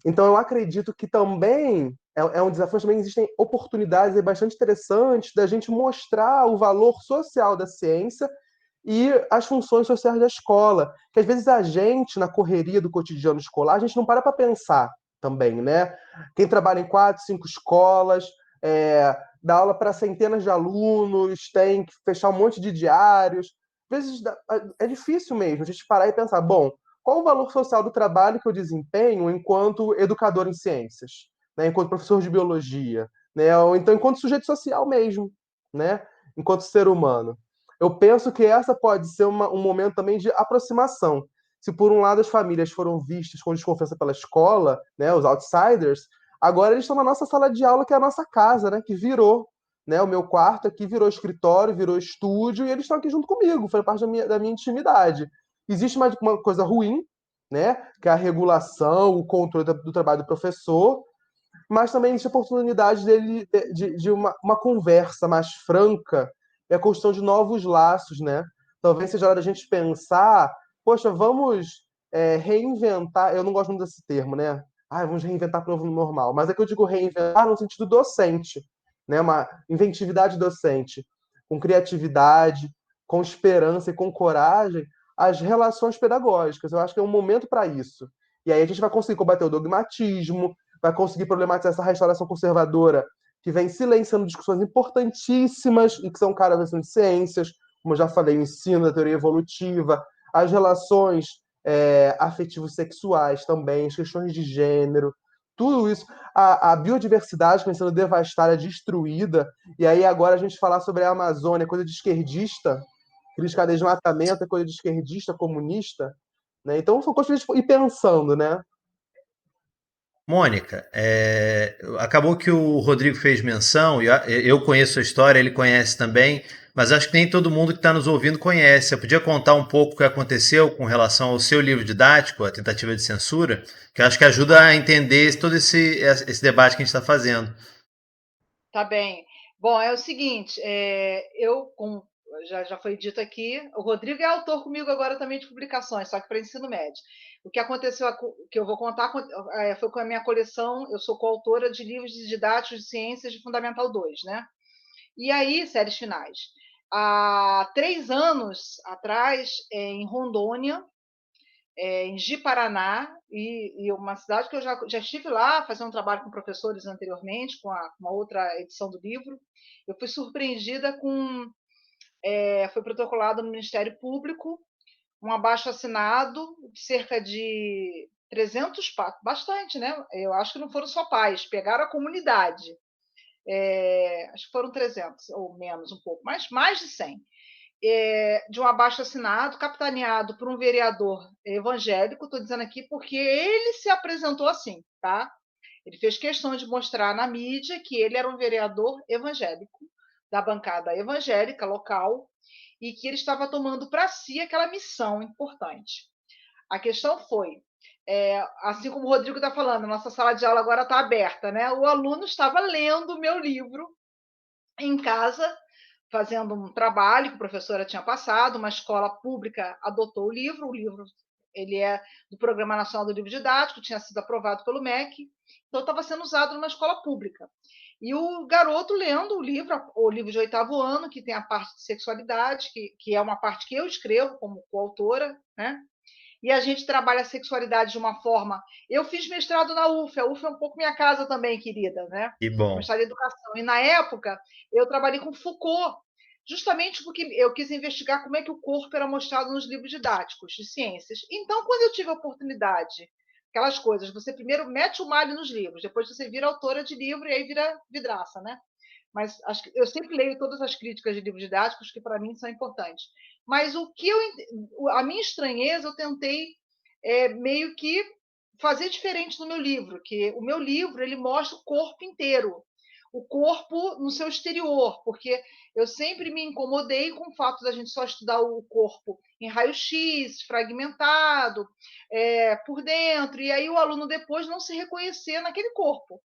Então eu acredito que também é um desafio, também existem oportunidades bastante interessantes da gente mostrar o valor social da ciência e as funções sociais da escola, que às vezes a gente, na correria do cotidiano escolar, a gente não para pensar também, né? Quem trabalha em 4, 5 escolas, dá aula para centenas de alunos, tem que fechar um monte de diários. Às vezes é difícil mesmo a gente parar e pensar, bom, qual o valor social do trabalho que eu desempenho enquanto educador em ciências, né? Enquanto professor de biologia, né? Ou então enquanto sujeito social mesmo, né? Enquanto ser humano. Eu penso que essa pode ser um momento também de aproximação. Se por um lado as famílias foram vistas com desconfiança pela escola, né, os outsiders, agora eles estão na nossa sala de aula, que é a nossa casa, né, que virou, né, o meu quarto aqui virou escritório, virou estúdio, e eles estão aqui junto comigo, foi parte da minha intimidade. Existe uma coisa ruim, né, que é a regulação, o controle do trabalho do professor, mas também existe a oportunidade de uma conversa mais franca e a construção de novos laços, né? Talvez seja a hora da gente pensar, poxa, vamos reinventar, eu não gosto muito desse termo, né? Ah, vamos reinventar para o novo normal, mas é que eu digo reinventar no sentido docente, né? Uma inventividade docente, com criatividade, com esperança e com coragem, as relações pedagógicas. Eu acho que é um momento para isso. E aí a gente vai conseguir combater o dogmatismo, vai conseguir problematizar essa restauração conservadora que vem silenciando discussões importantíssimas e que são cada vez mais ciências, como eu já falei, o ensino da teoria evolutiva, as relações afetivos sexuais também, as questões de gênero, tudo isso, a biodiversidade que vem sendo devastada, destruída, e aí agora a gente falar sobre a Amazônia, coisa de esquerdista, crítica de desmatamento, é coisa de esquerdista, comunista, né? Então são coisas de ir pensando, né? Mônica, acabou que o Rodrigo fez menção, e eu conheço a história, ele conhece também, mas acho que nem todo mundo que está nos ouvindo conhece. Você podia contar um pouco o que aconteceu com relação ao seu livro didático, a tentativa de censura, que eu acho que ajuda a entender todo esse debate que a gente está fazendo. Tá bem. Bom, é o seguinte, já foi dito aqui, o Rodrigo é autor comigo agora também de publicações, só que para ensino médio. O que aconteceu, que eu vou contar, foi com a minha coleção, eu sou coautora de livros didáticos de ciências de Fundamental 2, né? E aí, séries finais. Há 3 anos atrás, em Rondônia, em Ji-Paraná, e uma cidade que eu já estive lá fazendo um trabalho com professores anteriormente, com uma outra edição do livro. Eu fui surpreendida foi protocolado no Ministério Público um abaixo-assinado de cerca de 300 pais, bastante, né? Eu acho que não foram só pais, pegaram a comunidade. Acho que foram 300, ou menos um pouco, mas mais de 100. De um abaixo-assinado capitaneado por um vereador evangélico, estou dizendo aqui porque ele se apresentou assim, tá? Ele fez questão de mostrar na mídia que ele era um vereador evangélico, da bancada evangélica local, e que ele estava tomando para si aquela missão importante. A questão foi, assim como o Rodrigo está falando, a nossa sala de aula agora está aberta, né? O aluno estava lendo o meu livro em casa, fazendo um trabalho que a professora tinha passado, uma escola pública adotou o livro ele é do Programa Nacional do Livro Didático, tinha sido aprovado pelo MEC, então estava sendo usado numa escola pública. E o garoto lendo o livro de 8º ano, que tem a parte de sexualidade, que é uma parte que eu escrevo como coautora, né? E a gente trabalha a sexualidade de uma forma. Eu fiz mestrado na UF, a UF é um pouco minha casa também, querida, né? Que bom. Mestrado em educação. E na época, eu trabalhei com Foucault, justamente porque eu quis investigar como é que o corpo era mostrado nos livros didáticos de ciências. Então, quando eu tive a oportunidade, aquelas coisas, você primeiro mete o malho nos livros, depois você vira autora de livro e aí vira vidraça, né? Mas eu sempre leio todas as críticas de livros didáticos, que para mim são importantes. Mas a minha estranheza, eu tentei meio que fazer diferente no meu livro, que o meu livro ele mostra o corpo inteiro, o corpo no seu exterior, porque eu sempre me incomodei com o fato da gente só estudar o corpo em raio-x, fragmentado, por dentro, e aí o aluno depois não se reconhecer naquele corpo.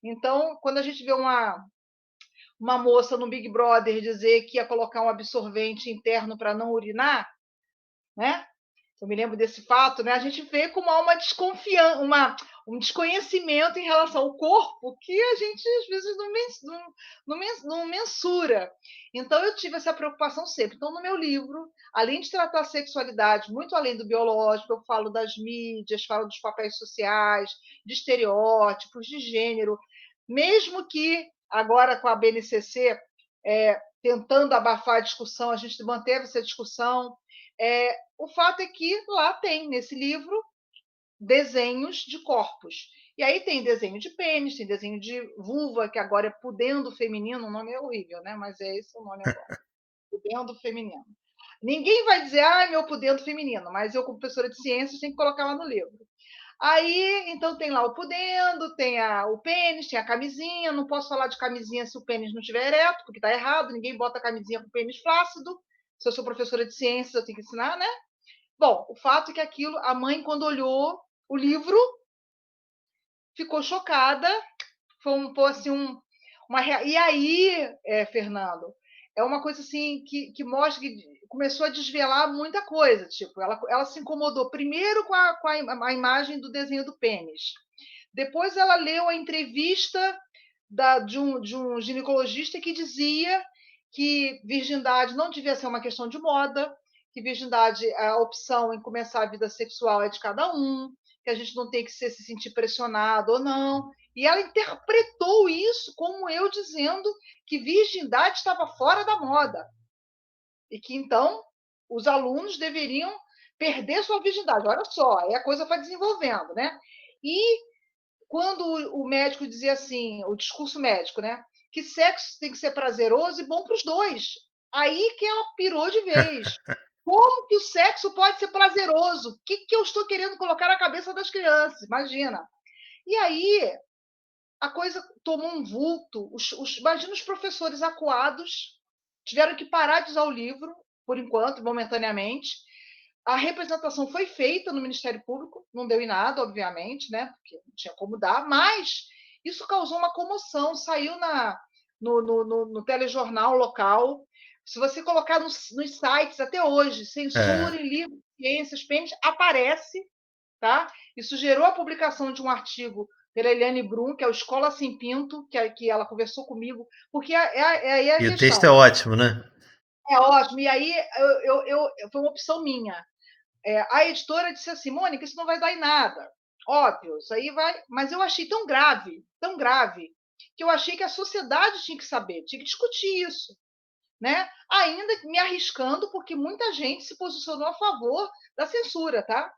Então, quando a gente vê uma moça no Big Brother dizer que ia colocar um absorvente interno para não urinar, né? Eu me lembro desse fato, né? A gente vê como há uma desconfiança, um desconhecimento em relação ao corpo que a gente às vezes não mensura. Então eu tive essa preocupação sempre. Então no meu livro, além de tratar a sexualidade muito além do biológico, eu falo das mídias, falo dos papéis sociais, de estereótipos, de gênero, mesmo que agora com a BNCC tentando abafar a discussão, a gente manteve essa discussão. O fato é que lá tem, nesse livro, desenhos de corpos. E aí tem desenho de pênis, tem desenho de vulva, que agora é pudendo feminino, o nome é horrível, né? Mas é esse o nome agora. Pudendo feminino. Ninguém vai dizer, meu pudendo feminino, mas eu, como professora de ciências, tenho que colocar lá no livro. Aí, então, tem lá o pudendo, tem o pênis, tem a camisinha. Não posso falar de camisinha se o pênis não estiver ereto, porque está errado. Ninguém bota camisinha com pênis flácido. Se eu sou professora de ciências, eu tenho que ensinar, né? Bom, o fato é que aquilo, a mãe, quando olhou o livro, ficou chocada. Foi e aí, Fernando, é uma coisa assim que mostra que começou a desvelar muita coisa. Tipo, ela se incomodou primeiro com a imagem do desenho do pênis. Depois ela leu a entrevista de um ginecologista que dizia que virgindade não devia ser uma questão de moda, que virgindade, a opção em começar a vida sexual é de cada um, que a gente não tem que se sentir pressionado ou não. E ela interpretou isso como eu dizendo que virgindade estava fora da moda. E que, então, os alunos deveriam perder sua virgindade. Olha só, aí a coisa vai desenvolvendo, né? E quando o médico dizia assim, o discurso médico, né? Que sexo tem que ser prazeroso e bom para os dois. Aí que ela pirou de vez. Como que o sexo pode ser prazeroso? O que eu estou querendo colocar na cabeça das crianças? Imagina. E aí a coisa tomou um vulto. Imagina os professores acuados, tiveram que parar de usar o livro, por enquanto, momentaneamente. A representação foi feita no Ministério Público, não deu em nada, obviamente, né? Porque não tinha como dar, mas isso causou uma comoção, saiu no telejornal local. Se você colocar nos sites até hoje, censura em livros de ciências, PENs, aparece, tá? Isso gerou a publicação de um artigo pela Eliane Brum, que é o Escola Sem Pinto, que ela conversou comigo, porque aí é a E o questão. texto é ótimo, né? É ótimo, e aí foi uma opção minha. A editora disse assim, Mônica, isso não vai dar em nada. Óbvio, isso aí vai... Mas eu achei tão grave, que eu achei que a sociedade tinha que saber, tinha que discutir isso. Né? Ainda me arriscando, porque muita gente se posicionou a favor da censura, tá?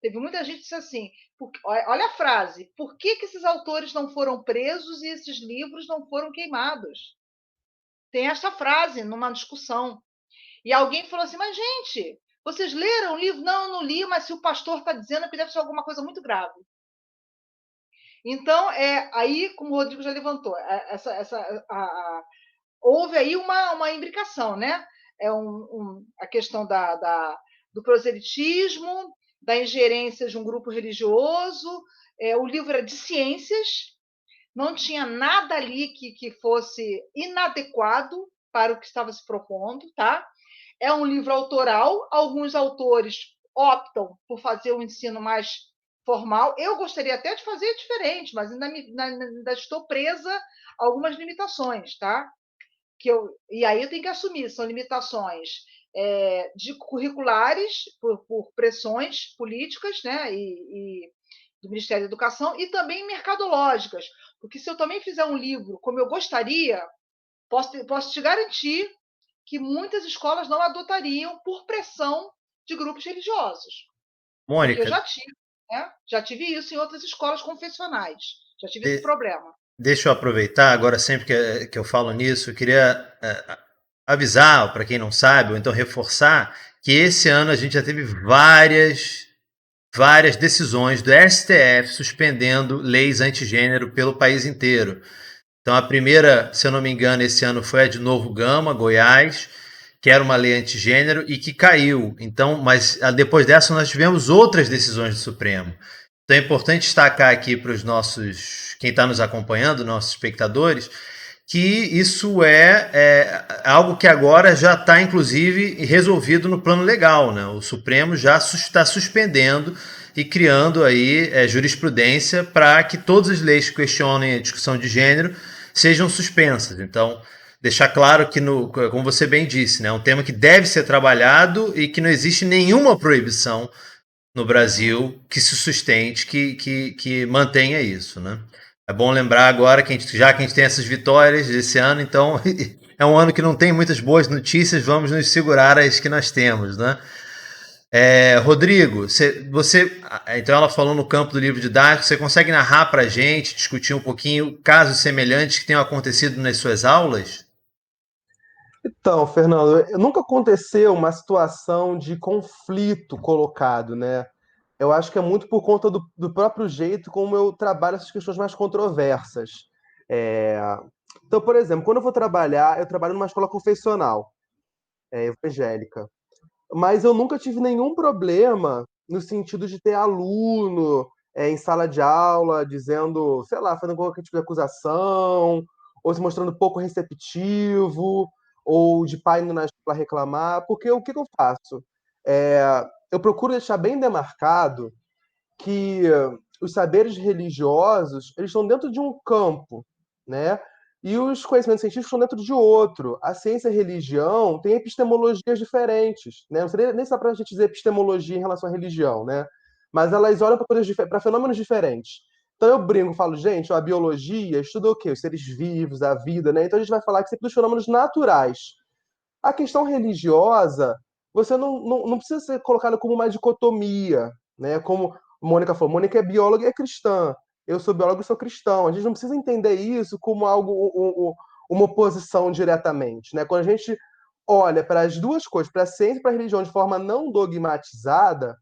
Teve muita gente que disse assim, olha a frase, por que esses autores não foram presos e esses livros não foram queimados? Tem essa frase numa discussão. E alguém falou assim, mas gente, vocês leram o livro? Não, eu não li, mas se o pastor está dizendo é que deve ser alguma coisa muito grave. Então, aí, como o Rodrigo já levantou, houve aí uma imbricação, né? A questão do proselitismo, da ingerência de um grupo religioso. O livro era de ciências, não tinha nada ali que fosse inadequado para o que estava se propondo, tá? É um livro autoral, alguns autores optam por fazer o ensino mais formal. Eu gostaria até de fazer diferente, mas ainda estou presa a algumas limitações, tá? E aí eu tenho que assumir, são limitações de curriculares, por pressões políticas, né, e do Ministério da Educação, e também mercadológicas, porque se eu também fizer um livro como eu gostaria, posso te garantir que muitas escolas não adotariam por pressão de grupos religiosos. Porque eu Mônica, já tive isso em outras escolas confessionais, já tive esse problema. deixa eu aproveitar agora, sempre que eu falo nisso, eu queria avisar, para quem não sabe, ou então reforçar, que esse ano a gente já teve várias decisões do STF suspendendo leis antigênero pelo país inteiro. Então a primeira, se eu não me engano, esse ano foi a de Novo Gama, Goiás, que era uma lei antigênero e que caiu. Então, mas depois dessa nós tivemos outras decisões do Supremo. Então é importante destacar aqui para os nossos, quem está nos acompanhando, nossos espectadores, que isso é algo que agora já está, inclusive, resolvido no plano legal, né? O Supremo já está suspendendo e criando aí jurisprudência para que todas as leis que questionem a discussão de gênero sejam suspensas. Então, deixar claro que, como você bem disse, né, é um tema que deve ser trabalhado e que não existe nenhuma proibição no Brasil que se sustente, que mantenha isso, né? É bom lembrar agora que já que a gente tem essas vitórias desse ano, então é um ano que não tem muitas boas notícias, vamos nos segurar as que nós temos, né? Rodrigo, então ela falou no campo do livro didático, você consegue narrar para a gente, discutir um pouquinho casos semelhantes que tenham acontecido nas suas aulas? Então, Fernando, nunca aconteceu uma situação de conflito colocado, né? Eu acho que é muito por conta do próprio jeito como eu trabalho essas questões mais controversas. É, Então, por exemplo, quando eu vou trabalhar, eu trabalho numa escola confessional, evangélica. Mas eu nunca tive nenhum problema no sentido de ter aluno em sala de aula dizendo, sei lá, fazendo qualquer tipo de acusação, ou se mostrando pouco receptivo, ou de pai indo na escola reclamar, porque o que eu faço? Eu procuro deixar bem demarcado que os saberes religiosos eles estão dentro de um campo, né? E os conhecimentos científicos estão dentro de outro. A ciência e a religião têm epistemologias diferentes, né? Não seria nem só para a gente dizer epistemologia em relação à religião, né? Mas elas olham para fenômenos diferentes. Então eu brinco, falo, gente, ó, a biologia estuda o quê? Os seres vivos, a vida, né? Então a gente vai falar que sempre dos fenômenos naturais. A questão religiosa, você não precisa ser colocado como uma dicotomia, né? Como Mônica falou, Mônica é bióloga e é cristã. Eu sou biólogo e sou cristão. A gente não precisa entender isso como algo, uma oposição diretamente, né? Quando a gente olha para as duas coisas, para a ciência e para a religião, de forma não dogmatizada,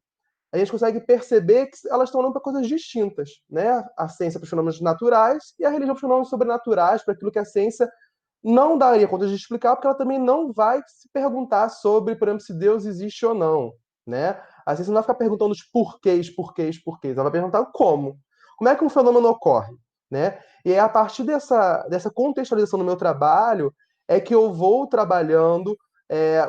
a gente consegue perceber que elas estão olhando para coisas distintas, né? A ciência para os fenômenos naturais e a religião para os fenômenos sobrenaturais, para aquilo que a ciência não daria conta de explicar, porque ela também não vai se perguntar sobre, por exemplo, se Deus existe ou não, né? A ciência não vai ficar perguntando os porquês. Ela vai perguntar como. Como é que um fenômeno ocorre, né? E é a partir dessa contextualização no meu trabalho é que eu vou trabalhando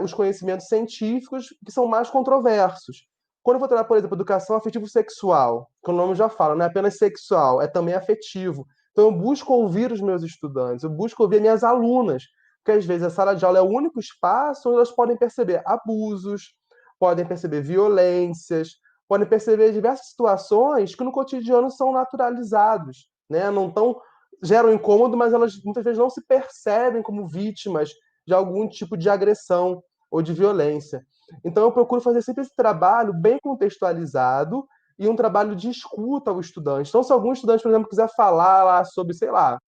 os conhecimentos científicos que são mais controversos. Quando eu vou trabalhar, por exemplo, educação afetivo-sexual, que o nome já fala, não é apenas sexual, é também afetivo. Então, eu busco ouvir os meus estudantes, eu busco ouvir minhas alunas, porque às vezes a sala de aula é o único espaço onde elas podem perceber abusos, podem perceber violências, podem perceber diversas situações que no cotidiano são naturalizados, né? Não tão, geram incômodo, mas elas muitas vezes não se percebem como vítimas de algum tipo de agressão ou de violência. Então, eu procuro fazer sempre esse trabalho bem contextualizado e um trabalho de escuta ao estudante. Então, se algum estudante, por exemplo, quiser falar lá sobre, sei lá,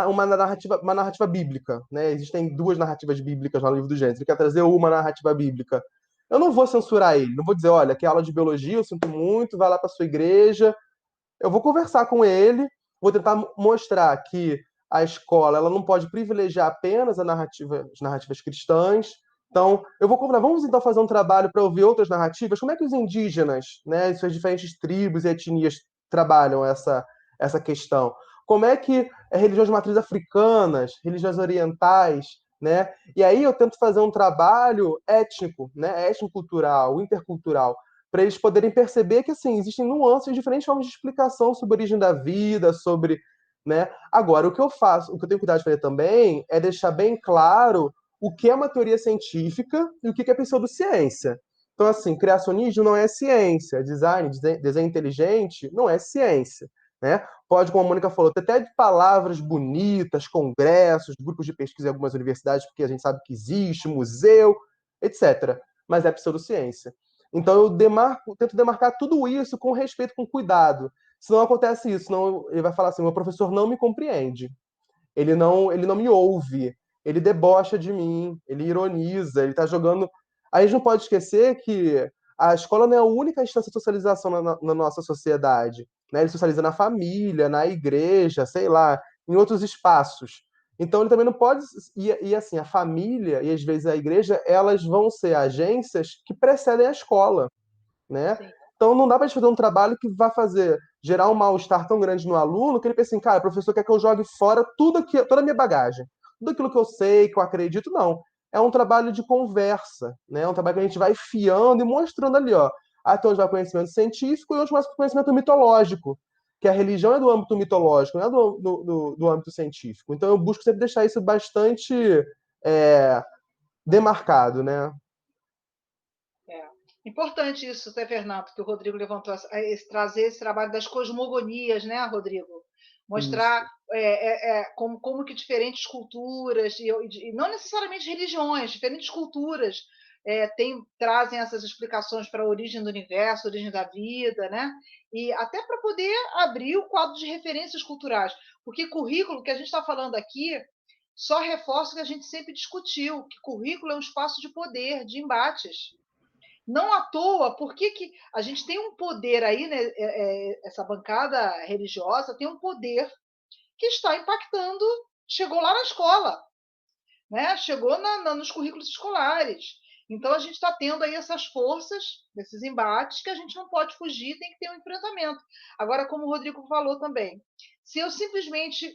uma narrativa bíblica, né? Existem duas narrativas bíblicas no livro do Gênesis. Ele quer trazer uma narrativa bíblica. Eu não vou censurar ele, não vou dizer, olha, que aula de biologia, eu sinto muito, vai lá para sua igreja. Eu vou conversar com ele, vou tentar mostrar que a escola ela não pode privilegiar apenas as narrativas cristãs. Então, eu vou convidar, vamos então fazer um trabalho para ouvir outras narrativas. Como é que os indígenas, né, suas diferentes tribos e etnias trabalham essa questão? Como é que religiões de matriz africanas, religiões orientais, né? E aí eu tento fazer um trabalho étnico, né, étnico-cultural, intercultural, para eles poderem perceber que assim existem nuances, diferentes formas de explicação sobre a origem da vida, sobre, né? Agora, o que eu faço, o que eu tenho cuidado de fazer também é deixar bem claro o que é uma teoria científica e o que é pseudociência. Então, assim, criacionismo não é ciência, design inteligente não é ciência, né? Pode, como a Mônica falou, ter até de palavras bonitas, congressos, grupos de pesquisa em algumas universidades, porque a gente sabe que existe, museu, etc. Mas é pseudociência. Então eu tento demarcar tudo isso com respeito, com cuidado. Senão acontece isso, senão ele vai falar assim, meu professor não me compreende, ele não me ouve, ele debocha de mim, ele ironiza, ele está jogando. Aí a gente não pode esquecer que a escola não é a única instância de socialização na nossa sociedade. Né? Ele socializa na família, na igreja, sei lá, em outros espaços. Então ele também não pode. E assim, a família e às vezes a igreja, elas vão ser agências que precedem a escola, né? Sim. Então não dá para gente fazer um trabalho que vai fazer gerar um mal-estar tão grande no aluno que ele pensa assim, cara, o professor quer que eu jogue fora toda a minha bagagem, tudo aquilo que eu sei, que eu acredito, não. É um trabalho de conversa, né? É um trabalho que a gente vai fiando e mostrando ali, ó, até onde vai o conhecimento científico e onde vai o conhecimento mitológico, que a religião é do âmbito mitológico, não é do âmbito científico. Então eu busco sempre deixar isso bastante é, demarcado, né? É. Importante isso, até, Fernando, que o Rodrigo levantou, trazer esse trabalho das cosmogonias, né, Rodrigo? Mostrar Isso. como que diferentes culturas, e não necessariamente religiões, diferentes culturas trazem essas explicações para a origem do universo, a origem da vida, né? E até para poder abrir o quadro de referências culturais. Porque currículo, que a gente está falando aqui, só reforça o que a gente sempre discutiu, que currículo é um espaço de poder, de embates. Não à toa, por que a gente tem um poder aí, né? Essa bancada religiosa tem um poder que está impactando, chegou lá na escola, né? Chegou nos currículos escolares. Então a gente está tendo aí essas forças, esses embates que a gente não pode fugir, tem que ter um enfrentamento. Agora, como o Rodrigo falou também, se eu simplesmente,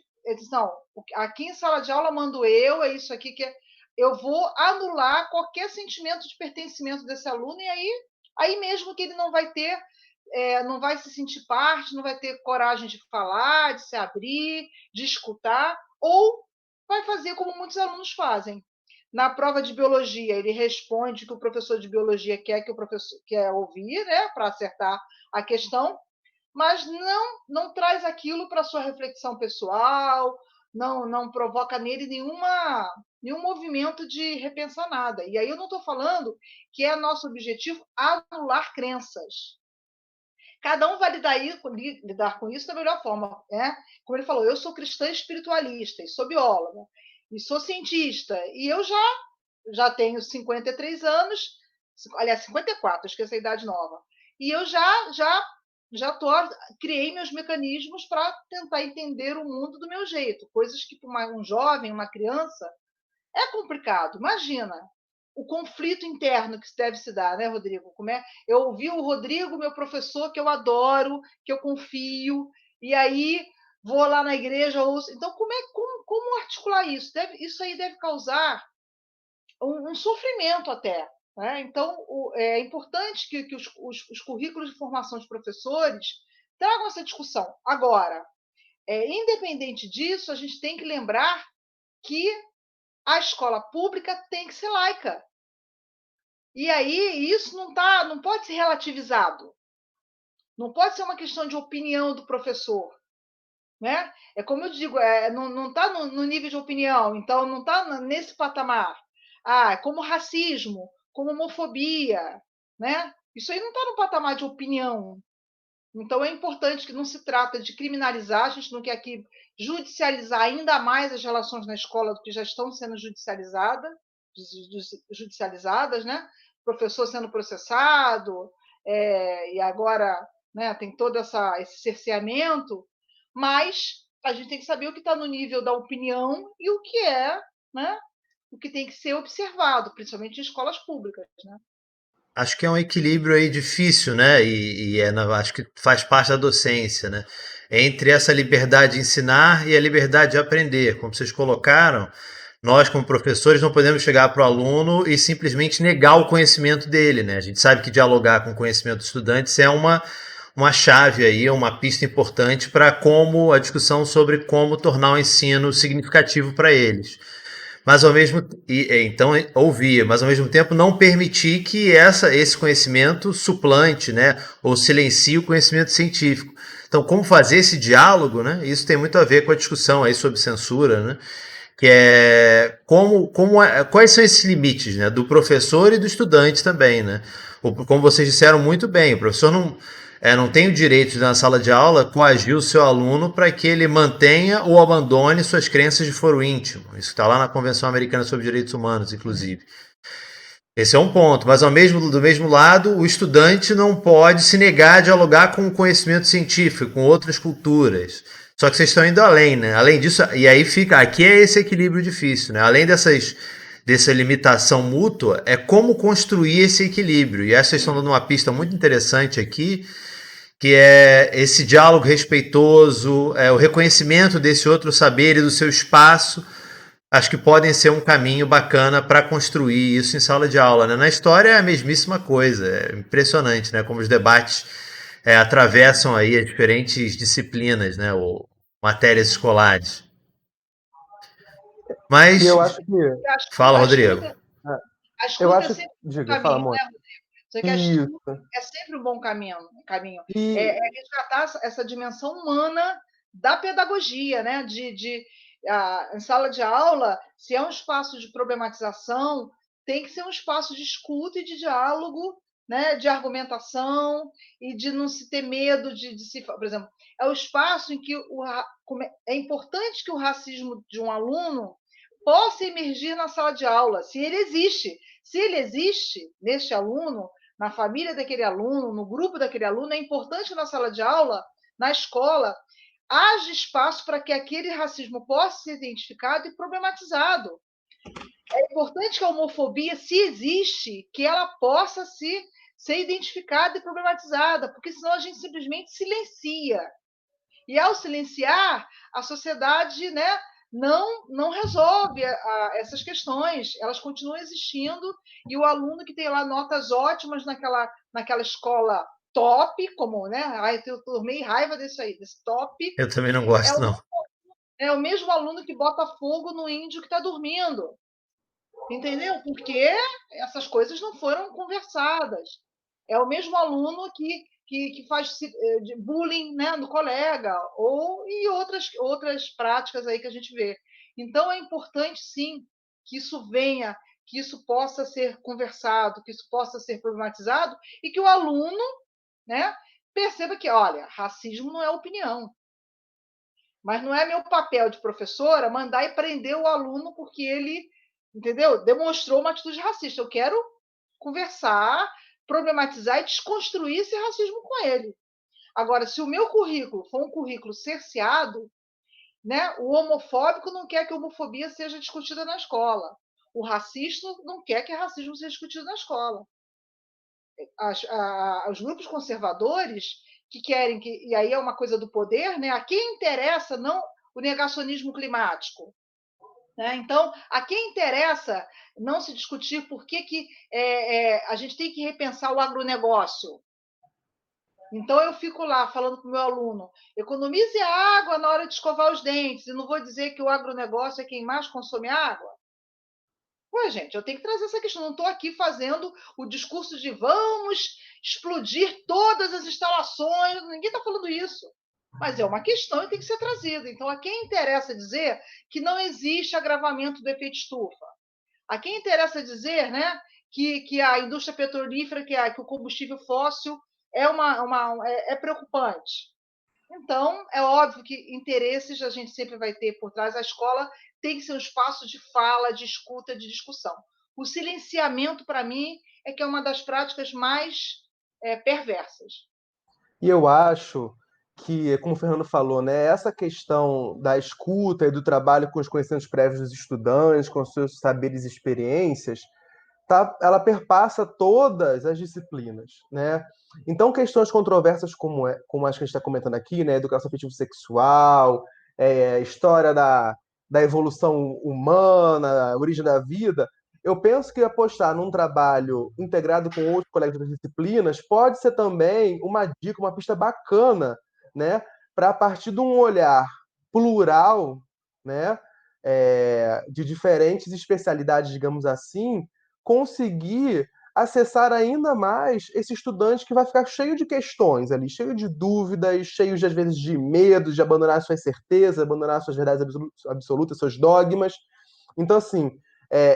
não, aqui em sala de aula mando eu, é isso aqui que eu vou anular qualquer sentimento de pertencimento desse aluno e aí mesmo que ele não vai ter, não vai se sentir parte, não vai ter coragem de falar, de se abrir, de escutar, ou vai fazer como muitos alunos fazem. Na prova de biologia, ele responde o que o professor de biologia quer que o professor quer ouvir, né, para acertar a questão. mas não traz aquilo para sua reflexão pessoal, não provoca nele nenhum movimento de repensar nada. E aí eu não estou falando que é nosso objetivo anular crenças. Cada um vai lidar com isso da melhor forma. Né? Como ele falou, eu sou cristã espiritualista, e sou bióloga, e sou cientista, e eu já tenho 53 anos, aliás, 54, esqueci a idade nova, e eu já criei meus mecanismos para tentar entender o mundo do meu jeito, coisas que para um jovem, uma criança, é complicado. Imagina o conflito interno que deve se dar, né, Rodrigo? Como é? Eu ouvi o Rodrigo, meu professor, que eu adoro, que eu confio, e aí vou lá na igreja, ouço. Então, como articular isso? Isso aí deve causar um sofrimento até. Né? Então, é importante que os currículos de formação de professores tragam essa discussão. Agora, independente disso, a gente tem que lembrar que a escola pública tem que ser laica. E aí isso não pode ser relativizado. Não pode ser uma questão de opinião do professor. Né? É como eu digo, não está no nível de opinião, então não está nesse patamar. Como racismo, como homofobia. Né? Isso aí não está no patamar de opinião. Então é importante que não se trata de criminalizar, a gente não quer aqui judicializar ainda mais as relações na escola do que já estão sendo judicializadas, né? Professor sendo processado, e agora, né, tem todo esse cerceamento, mas a gente tem que saber o que está no nível da opinião e o que né, o que tem que ser observado, principalmente em escolas públicas. Né? Acho que é um equilíbrio aí difícil, né? Acho que faz parte da docência, né? Entre essa liberdade de ensinar e a liberdade de aprender. Como vocês colocaram, nós, como professores, não podemos chegar para o aluno e simplesmente negar o conhecimento dele, né? A gente sabe que dialogar com o conhecimento dos estudantes é uma chave aí, uma pista importante para como a discussão sobre como tornar o ensino significativo para eles. Mas ao mesmo então ouvir, mas ao mesmo tempo não permitir que esse conhecimento suplante, né, ou silencie o conhecimento científico. Então, como fazer esse diálogo, né? Isso tem muito a ver com a discussão aí sobre censura, né? Que é quais são esses limites, né, do professor e do estudante também, né? Como vocês disseram muito bem, o professor não tem o direito de, na sala de aula, coagir o seu aluno para que ele mantenha ou abandone suas crenças de foro íntimo. Isso está lá na Convenção Americana sobre Direitos Humanos, inclusive. Esse é um ponto, mas do mesmo lado, o estudante não pode se negar a dialogar com o conhecimento científico, com outras culturas. Só que vocês estão indo além, né? Além disso, e aí aqui é esse equilíbrio difícil, né? Além dessa limitação mútua, é como construir esse equilíbrio. E vocês estão dando uma pista muito interessante aqui, que é esse diálogo respeitoso, o reconhecimento desse outro saber e do seu espaço. Acho que podem ser um caminho bacana para construir isso em sala de aula. Né? Na história é a mesmíssima coisa, é impressionante, né? Como os debates atravessam aí as diferentes disciplinas, né? Ou matérias escolares. Mas, eu acho que... Fala, Rodrigo. A escuta é sempre um Diga, fala, caminho, né, Rodrigo? Só que a escuta é sempre um bom caminho. É resgatar essa dimensão humana da pedagogia, né? Em sala de aula, se é um espaço de problematização, tem que ser um espaço de escuta e de diálogo, né? De argumentação e de não se ter medo de se... Por exemplo, é o espaço em que é importante que o racismo de um aluno possa emergir na sala de aula, se ele existe. Se ele existe neste aluno, na família daquele aluno, no grupo daquele aluno, é importante que na sala de aula, na escola, haja espaço para que aquele racismo possa ser identificado e problematizado. É importante que a homofobia, se existe, que ela possa ser identificada e problematizada, porque senão a gente simplesmente silencia. E ao silenciar, a sociedade, né, não resolve essas questões, elas continuam existindo, e o aluno que tem lá notas ótimas naquela escola top, como, né? Eu tomei raiva desse top. Eu também não gosto, não. É o mesmo aluno que bota fogo no índio que está dormindo. Entendeu? Porque essas coisas não foram conversadas. É o mesmo aluno que que faz de bullying, né, no colega, e outras práticas aí que a gente vê. Então, é importante, sim, que isso venha, que isso possa ser conversado, que isso possa ser problematizado e que o aluno, né, perceba que, olha, racismo não é opinião. Mas não é meu papel de professora mandar e prender o aluno porque ele, entendeu? Demonstrou uma atitude racista. Eu quero conversar, problematizar e desconstruir esse racismo com ele. Agora, se o meu currículo for um currículo cerceado, né, o homofóbico não quer que a homofobia seja discutida na escola. O racista não quer que racismo seja discutido na escola. Os grupos conservadores que querem que, e aí é uma coisa do poder, né? A quem interessa não o negacionismo climático, né? Então, a quem interessa não se discutir por que a gente tem que repensar o agronegócio. Então, eu fico lá falando para o meu aluno, economize a água na hora de escovar os dentes, e não vou dizer que o agronegócio é quem mais consome água. Pô, gente, eu tenho que trazer essa questão. Não estou aqui fazendo o discurso de vamos explodir todas as instalações. Ninguém está falando isso. Mas é uma questão e tem que ser trazida. Então, a quem interessa dizer que não existe agravamento do efeito estufa? A quem interessa dizer, né, que a indústria petrolífera, que o combustível fóssil é preocupante? Então, é óbvio que interesses a gente sempre vai ter por trás. A escola tem que ser um espaço de fala, de escuta, de discussão. O silenciamento, para mim, é que é uma das práticas mais perversas. E eu acho que, como o Fernando falou, né, essa questão da escuta e do trabalho com os conhecimentos prévios dos estudantes, com os seus saberes e experiências, ela perpassa todas as disciplinas, né? Então, questões controversas como as que a gente está comentando aqui, né? Educação afetivo-sexual, história da evolução humana, origem da vida, eu penso que apostar num trabalho integrado com outros colegas das disciplinas pode ser também uma dica, uma pista bacana, né? Para, a partir de um olhar plural, né? De diferentes especialidades, digamos assim, conseguir acessar ainda mais esse estudante que vai ficar cheio de questões ali, cheio de dúvidas, cheio de, às vezes, de medo de abandonar suas certezas, abandonar suas verdades absolutas, seus dogmas. Então, assim,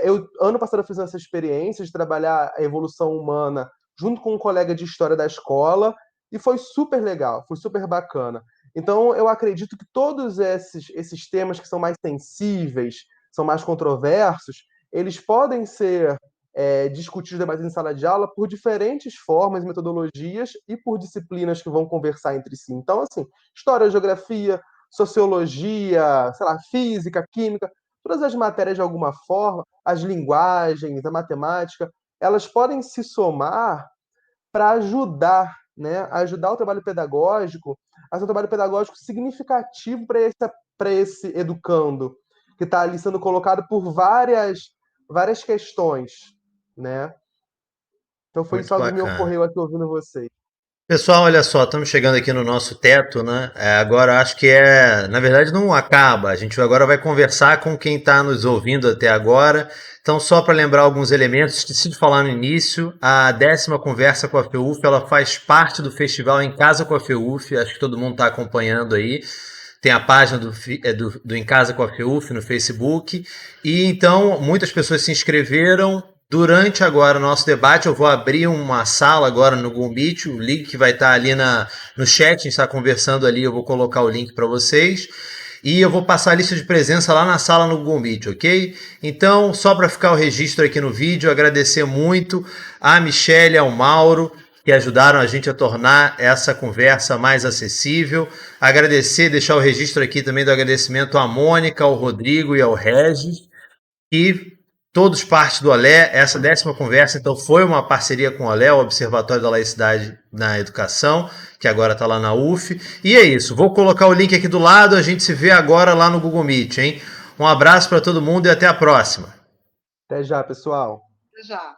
eu ano passado eu fiz essa experiência de trabalhar a evolução humana junto com um colega de história da escola e foi super legal, foi super bacana. Então, eu acredito que todos esses temas que são mais sensíveis, são mais controversos, eles podem ser discutidos, debatidos em sala de aula por diferentes formas, metodologias e por disciplinas que vão conversar entre si. Então, assim, história, geografia, sociologia, sei lá, física, química, todas as matérias de alguma forma, as linguagens, a matemática, elas podem se somar para ajudar, né, ajudar o trabalho pedagógico a ser um trabalho pedagógico significativo para esse educando, que está ali sendo colocado por várias questões, né? Então foi Muito isso que me bacana. ocorreu aqui ouvindo vocês. Pessoal, olha só, estamos chegando aqui no nosso teto, né? Agora acho que na verdade não acaba. A gente agora vai conversar com quem está nos ouvindo até agora. Então, só para lembrar alguns elementos, esqueci de falar no início, a 10ª conversa com a FEUF, ela faz parte do festival Em Casa com a FEUF. Acho que todo mundo está acompanhando aí. Tem a página do Em Casa com a FEUF no Facebook. E então, muitas pessoas se inscreveram. Durante agora o nosso debate, eu vou abrir uma sala agora no Google Meet, o link que vai estar ali no chat, a gente está conversando ali, eu vou colocar o link para vocês. E eu vou passar a lista de presença lá na sala no Google Meet, ok? Então, só para ficar o registro aqui no vídeo, agradecer muito a Michelle e ao Mauro, que ajudaram a gente a tornar essa conversa mais acessível. Agradecer, deixar o registro aqui também do agradecimento à Mônica, ao Rodrigo e ao Regis, e todos parte do OLE. Essa 10ª conversa, então, foi uma parceria com o OLE, o Observatório da Laicidade na Educação, que agora está lá na UF. E é isso, vou colocar o link aqui do lado, a gente se vê agora lá no Google Meet, hein? Um abraço para todo mundo e até a próxima. Até já, pessoal. Até já.